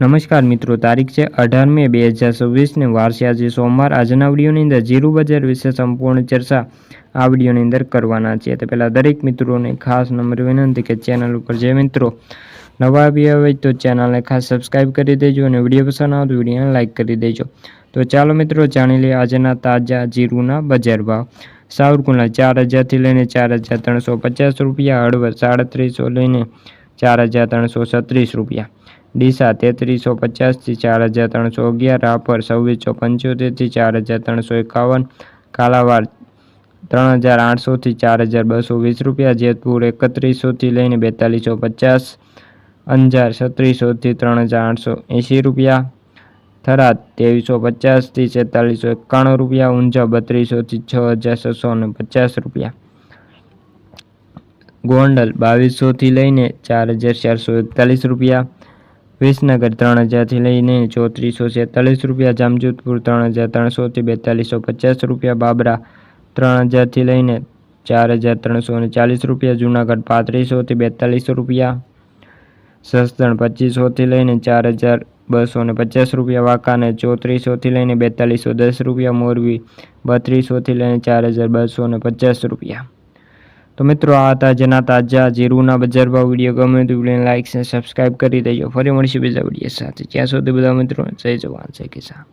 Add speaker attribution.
Speaker 1: નમસ્કાર મિત્રો, તારીખ છે 18 મે 2026 ને વાર છે આજે સોમવાર। આજના વિડીયોની અંદર જીરું બજાર વિશે સંપૂર્ણ ચર્ચા આ વિડીયોની અંદર કરવાના છે। તો પહેલાં દરેક મિત્રોને ખાસ નમ્ર વિનંતી કે ચેનલ ઉપર જે મિત્રો નવા આવ્યા હોય તો ચેનલને ખાસ સબસ્ક્રાઈબ કરી દેજો અને વિડીયો પસંદ આવે તો વિડીયોને લાઇક કરી દેજો। તો ચાલો મિત્રો જાણી લઈએ આજના તાજા જીરુના બજાર ભાવ। સાવરકુંડલા 4000 થી લઈને 4350 રૂપિયા, હળવદ 3700 લઈને 4336 રૂપિયા, ડીસા 3350 થી 4311, રાપર 2675 થી 4351, કાલાવાડ 3800 થી 4220 રૂપિયા, જેતપુર 3100 થી લઈને 4250, અંજાર 3600 થી 3880 રૂપિયા, થરાદ 2350 થી 4691 રૂપિયા, ઊંઝા 3200 થી 6650 રૂપિયા, ગોંડલ 2200 થી લઈને 4441 રૂપિયા, વિસનગર 3000 થી લઈને 3446 રૂપિયા, જામજોધપુર 3300 થી 4250 રૂપિયા, બાબરા 3000 થી લઈને 4340 રૂપિયા, જૂનાગઢ 3500 થી 4200 રૂપિયા, સસદણ 2500 થી લઈને 4250 રૂપિયા, વાંકાનેર 3400 થી લઈને 4210 રૂપિયા, મોરબી 3200 થી લઈને 4250 રૂપિયા। તો મિત્રો આ હતા જેના તાજા જીરુના બજાર ભાવ। વિડીયો ગમે તો વિડીયોને લાઇક અને સબસ્ક્રાઈબ કરી દેજો। ફરી મળીશું બીજા વિડીયો સાથે, ત્યાં સુધી બધા મિત્રો જય જવાન જય કિસાન।